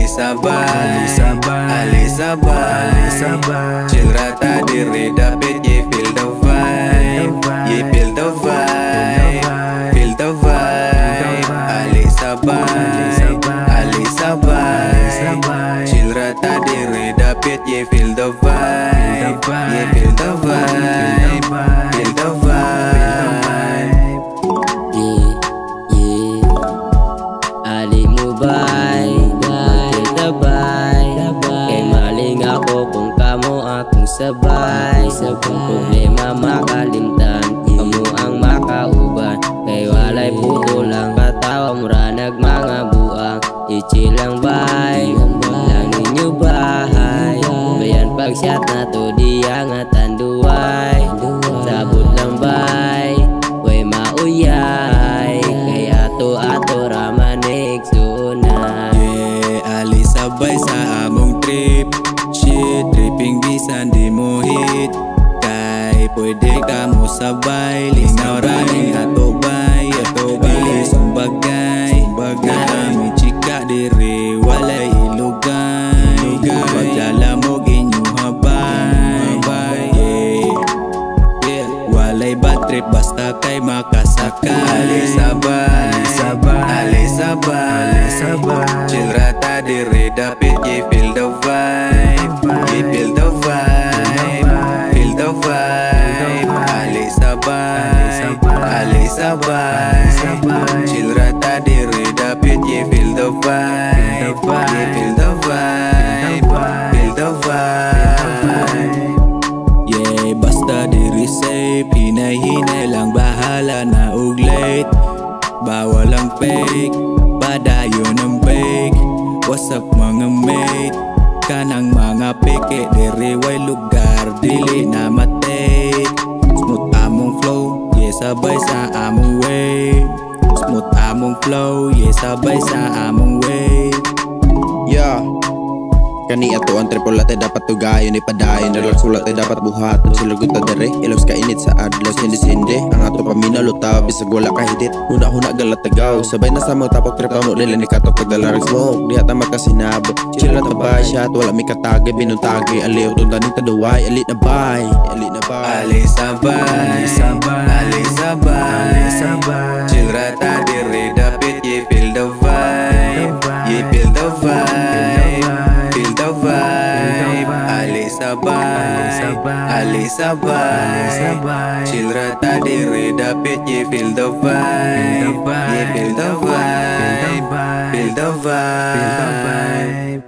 Alisabay, chill rata diri dapit ye feel the vibe, ye feel the vibe, feel the vibe. Alisabay, chill rata diri dapit ye feel the vibe, ye feel the vibe, feel the vibe. Ali Mubay, magkaitabay, kay maling ako kung kamo akong sabay. Kung problema makalimtan, kamo ang makauban. Kay walay puto lang katawa mura nagmanga buang. Ichi lang bay, lang inyo bahay. Bayan pagsyat na to diya nga tanduay. Sabot lang bay, way mauyay. Kay ato ramanig sunay. Yeah, alisabay sa among trip. Shit, tripping bisan di mo hit. Kay pwede ka mo sabay. Linaw raning atubay, bilis ang bagay. Nami chika diri walay ilugay. Pagdala mo inyong habay. Yeah, walay bad trip basta kay makasakay. Alisabay, chill rata diri dapit ye feel the vibe, ye feel the vibe, feel the vibe. Alisabay, chill rata diri dapit ye feel the vibe, ye feel the vibe, feel the vibe. Yeah, basta diri safe, hinay-hinay lang bahala na og late. Bawal ang fake, padayon ang bake. What's up mga mate? Kanang mga peke, diri way lugar, dili na matake. Smooth among flow, yeah sabay sa among wave. Smooth among flow, yeah sabay sa among wave. Yeah, kani ato ang tripulate dapat tugayon ipadayon. Relax ulat ay dapat buhaton. Silugot na dere, ilos kainit sa adlaw. Sindi-sindi, ang ato pamina lutaw. Bisag wala kahidit, huna-huna galat tagaw. Sabay na sa mo tapok tripa mo lila ni katok pagdalaring smoke. Di ata makasinabot, chill na tabay shot. Wala mi katagay, binuntagay. Aliw tuntaning taduway, alit na bay. Alisabay, chill rata diri dapit ye feel the vibe, ye feel the vibe, feel the vibe. Alisabay, chill rata diri dapit ye feel the vibe, ye feel the vibe, feel the vibe.